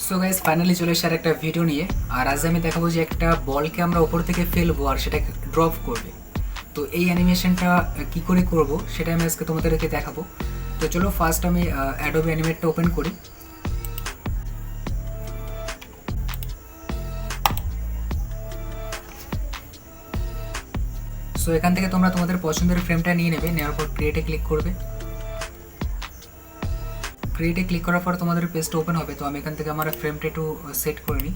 So guys finally চলে এসে একটা ভিডিও নিয়ে। আর আজ আমি দেখাবো যে একটা বলকে আমরা উপর থেকে ফেলবো আর সেটা ড্রপ করবে। তো এই অ্যানিমেশনটা কি করে করব সেটা আমি আজকে তোমাদেরকে দেখাবো। তো চলো ফার্স্ট আমি অ্যাডোবি অ্যানিমেটটা ওপেন করি। সো এখান থেকে তোমরা তোমাদের পছন্দের ফ্রেমটা নিয়ে নেবে, নেওয়ার পর ক্রিয়েটে ক্লিক করবে। ক্রিয়েটে ক্লিক করার পর তোমাদের পেজটা ওপেন হবে। তো আমি এখান থেকে আমার ফ্রেমটা একটু সেট করে নিই।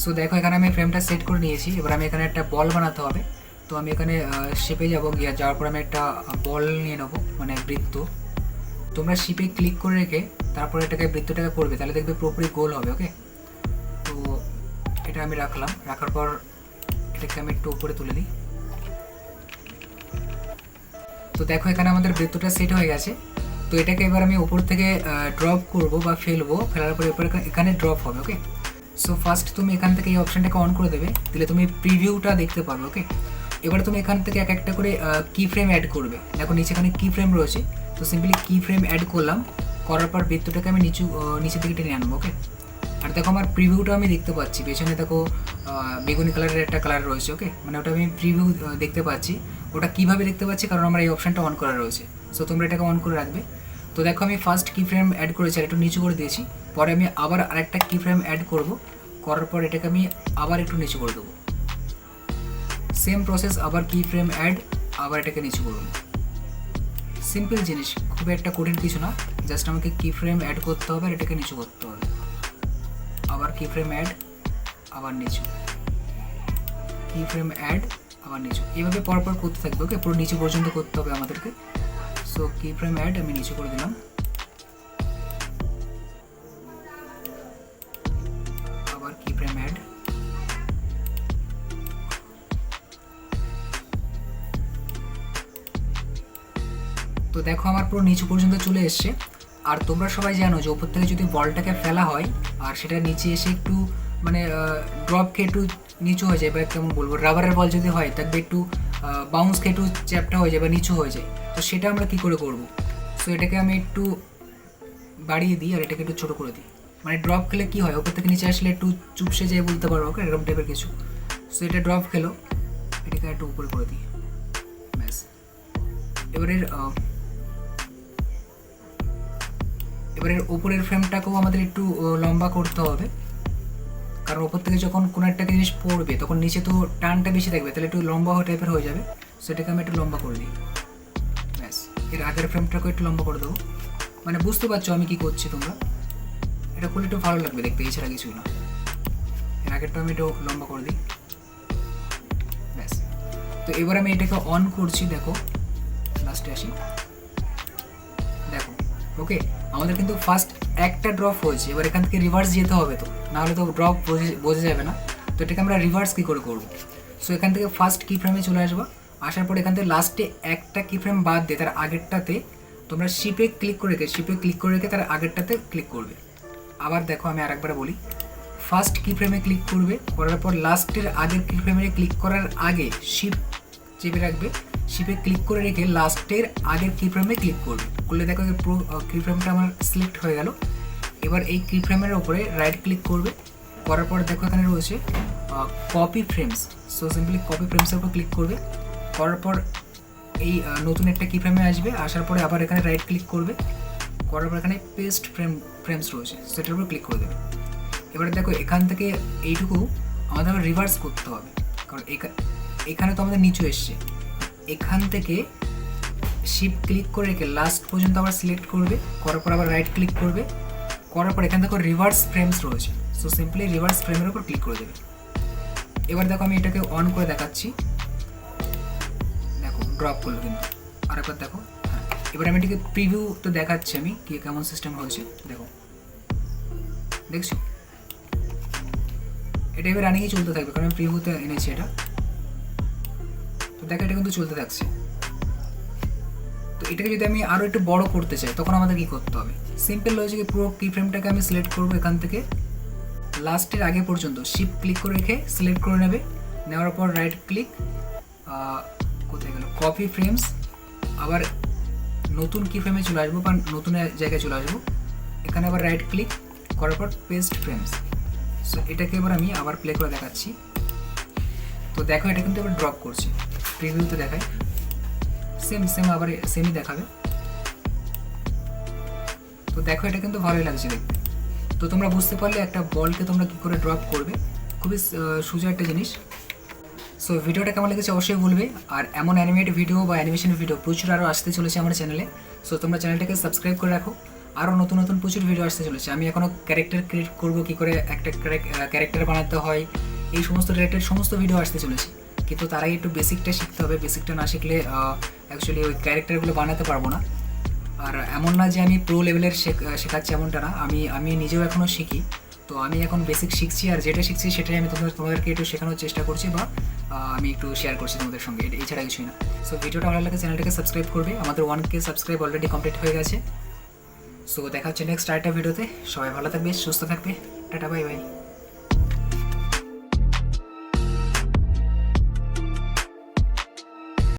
সো দেখো এখানে আমি ফ্রেমটা সেট করে নিয়েছি। এবার আমি এখানে একটা বল বানাতে হবে। তো আমি এখানে শেপে যাবো, গিয়ে যাওয়ার পর আমি একটা বল নিয়ে নেবো, মানে বৃত্ত। তোমরা শিপে ক্লিক করে রেখে তারপরে এটাকে বৃত্তটাকে করবে, তাহলে দেখবে পুরোপুরি গোল হবে। ওকে, তো এটা আমি রাখলাম। রাখার পর এটাকে আমি একটু উপরে তুলে দিই। তো দেখো এখানে আমাদের বৃত্তটা সেট হয়ে গেছে। তো এটাকে এবার আমি উপর থেকে ড্রপ করব বা ফেলবো, ফেলার পরে এরপর এখানে ড্রপ হবে। ওকে, সো ফার্স্ট তুমি এখান থেকে এই অপশানটাকে অন করে দেবে, দিলে তুমি প্রিভিউটা দেখতে পারবে। ওকে, এবার তুমি এখান থেকে এক একটা করে কি ফ্রেম অ্যাড করবে। দেখো নিচে এখানে কি ফ্রেম রয়েছে, তো সিম্পলি কি ফ্রেম অ্যাড করলাম। করার পর বৃত্তটাকে আমি নিচের দিকে টেনে আনবো। ওকে, আর দেখো আমার প্রিভিউটা আমি দেখতে পাচ্ছি। পেছনে দেখো বেগুনি কালারের একটা কালার রয়েছে। ওকে, মানে ওটা আমি প্রিভিউ দেখতে পাচ্ছি। ওটা কীভাবে দেখতে পাচ্ছি, কারণ আমার এই অপশানটা অন করা রয়েছে। সো তোমরা এটাকে অন করে রাখবে। তো দেখো আমি ফার্স্ট কি ফ্রেম অ্যাড করেছি আর একটু নিচু করে দিয়েছি। পরে আমি আবার আরেকটা কি ফ্রেম অ্যাড করব, করার পর এটাকে আমি আবার একটু নিচু করে দেবো। সেম প্রসেস, আবার কি ফ্রেম অ্যাড, আবার এটাকে নিচু করুন। সিম্পল জিনিস, খুব একটা কঠিন কিছু না। জাস্ট আমাকে কি ফ্রেম অ্যাড করতে হবে আর এটাকে নিচু করতে হবে। আবার কি ফ্রেম অ্যাড, আবার নিচু, কি ফ্রেম অ্যাড, আবার নিচু, এইভাবে পরপর করতে থাকবে। ওকে, পুরো নিচু পর্যন্ত করতে হবে আমাদেরকে। সো কি ফ্রেম অ্যাড আমি নিচু করে দিলাম, আবার কি ফ্রেম অ্যাড। তো দেখো আমার পুরো নিচু পর্যন্ত চলে এসছে। আর তোমরা সবাই জানো যে ওপর থেকে যদি বলটাকে ফেলা হয় আর সেটা নিচে এসে একটু মানে ড্রপ খেয়ে একটু নিচু হয়ে যায়, বা কেমন বলবো, রাবারের বল যদি হয় দেখবে একটু বাউন্স খেয়ে একটু চ্যাপটা হয়ে যায় বা নিচু হয়ে যায়। তো সেটা আমরা কী করে করবো? সো এটাকে আমি একটু বাড়িয়ে দিই আর এটাকে একটু ছোটো করে দিই। মানে ড্রপ খেলে কী হয়, ওপর থেকে নিচে আসলে একটু চুপসে যায় বলতে পারো। ওকে, এরকম টাইপের কিছু। সো এটা ড্রপ খেলো, এটাকে একটু উপরে করে দিই। ব্যাস, এবারের উপরের ফ্রেমটাকেও আমাদের একটু লম্বা করতে হবে, কারণ ওপর থেকে যখন কোনো একটা জিনিস পড়বে তখন নিচে তো টানটা বেশি থাকবে, তাহলে একটু লম্বা টাইপের হয়ে যাবে। সেটাকে আমি একটু লম্বা করে দিই। ব্যাস, এর আগের ফ্রেমটাকেও একটু লম্বা করে দেবো। মানে বুঝতে পারছো আমি কি করছি তোমরা? এটা করলে একটু ভালো লাগবে দেখতে, এছাড়া কিছুই না। এর আগেরটা আমি একটু লম্বা করে দিই। ব্যাস, তো এবার আমি এটাকে অন করছি। দেখো লাস্টে আসি, দেখো। ওকে, আমাদের কিন্তু ফার্স্ট একটা ড্রপ হয়েছে। এবার এখান থেকে রিভার্স যেতে হবে, তো নাহলে তো ড্রপ বোঝা যাবে না। তো এটাকে আমরা রিভার্স কী করে করবো? সো এখান থেকে ফার্স্ট কি ফ্রেমে চলে আসবো। আসার পর এখান থেকে লাস্টে একটা কি ফ্রেম বাদ দিয়ে তার আগেরটাতে তোমরা শিপে ক্লিক করে রেখে তার আগেরটাতে ক্লিক করবে। আবার দেখো আমি আরেকবার বলি, ফার্স্ট কি ফ্রেমে ক্লিক করবে, করার পর লাস্টের আগের কি ফ্রেমে ক্লিক করার আগে শিপ চেপে রাখবে। শিপে ক্লিক করে রেখে লাস্টের আগের কি ফ্রেমে ক্লিক করবে। করলে দেখো পুরো কি ফ্রেমটা আমার সিলেক্ট হয়ে গেল। এবার এই কি ফ্রেমের উপরে রাইট ক্লিক করবে। করার পর দেখো এখানে রয়েছে copy frames. So simply copy ফ্রেমসের উপর ক্লিক করবে। করার পর এই নতুন একটা কি ফ্রেমে আসবে। আসার পরে আবার এখানে রাইট ক্লিক করবে। করার পর এখানে পেস্ট ফ্রেমস রয়েছে, সেটার উপর ক্লিক করে দেবে। এবারে দেখো এখান থেকে এইটুকু আমাদের রিভার্স করতে হবে, কারণ এখানে তো আমাদের নিচু এসছে। এখান থেকে শিপ ক্লিক করে রেখে লাস্ট পর্যন্ত আবার সিলেক্ট করবে। করার পর আবার রাইট ক্লিক করবে। করার পর এখান থেকে রিভার্স ফ্রেমস রয়েছে, সো সিম্পলি রিভার্স ফ্রেমের উপর ক্লিক করে দেবে। এবার দেখো আমি এটাকে অন করে দেখাচ্ছি। দেখো ড্রপ করলো কিন্তু। আরেকবার দেখো, হ্যাঁ। এবার আমি এটাকে প্রিভিউ তো দেখাচ্ছি আমি কি কেমন সিস্টেম হয়েছে। দেখো, দেখছো এটা এবার রানিংই চলতে থাকবে, কারণ আমি প্রিভিউতে এনেছি এটা। তো দেখো এটা কিন্তু চলতে থাকছে। তো এটাকে যদি আমি আরও একটু বড় করতে চাই তখন আমাদের কী করতে হবে? সিম্পল লজিকে পুরো কি ফ্রেমটাকে আমি সিলেক্ট করবো। এখান থেকে লাস্টের আগে পর্যন্ত শিপ ক্লিক করে রেখে সিলেক্ট করে নেবে। নেওয়ার পর রাইট ক্লিক, কোথায় গেল, কপি ফ্রেমস। আবার নতুন কি ফ্রেমে চলে আসবো বা নতুন জায়গায় চলে আসবো। এখানে আবার রাইট ক্লিক করার পর পেস্ট ফ্রেমস। সো এটাকে এবার আমি আবার প্লে করে দেখাচ্ছি। তো দেখো এটা কিন্তু এবার ড্রপ করছে, প্রিভিউতে দেখায় সেম আবার সেমই দেখাবে। তো দেখো এটা কিন্তু ভালোই লাগছে দেখতে। তো তোমরা বুঝতে পারলে একটা বলকে তোমরা কী করে ড্রপ করবে, খুবই সোজা একটা জিনিস। সো ভিডিওটা কেমন লেগেছে অবশ্যই বলবে। আর এমন অ্যানিমেট ভিডিও বা অ্যানিমেশন ভিডিও প্রচুর আরও আসতে চলেছে আমার চ্যানেলে। সো তোমরা চ্যানেলটাকে সাবস্ক্রাইব করে রাখো, আরও নতুন নতুন প্রচুর ভিডিও আসতে চলেছে। আমি এখনও ক্যারেক্টার ক্রিয়েট করবো, কী করে একটা ক্যারেক্টার বানাতে হয়, এই সমস্ত রিলেটেড সমস্ত ভিডিও আসতে চলেছে। কিন্তু তার আগে একটু বেসিকটা শিখতে হবে, বেসিকটা না শিখলে অ্যাকচুয়ালি ওই ক্যারেক্টারগুলো বানাতে পারবো না। আর এমন না যে আমি প্রো লেভেলের শেখাচ্ছি, এমনটা না, আমি নিজেও এখনও শিখি। তো আমি এখন বেসিক শিখছি, আর যেটা শিখছি সেটাই আমি তোমাদেরকে একটু শেখানোর চেষ্টা করছি, বা আমি একটু শেয়ার করছি তোমাদের সঙ্গে, এছাড়া কিছুই না। সো ভিডিওটা ভালো লাগে চ্যানেলটাকে সাবস্ক্রাইব করবে, আমাদের 1K সাবস্ক্রাইব অলরেডি কমপ্লিট হয়ে গেছে। সো দেখা হচ্ছে নেক্সট আরেকটা ভিডিওতে। সবাই ভালো থাকবে, সুস্থ থাকবে, টাটা বাই বাই।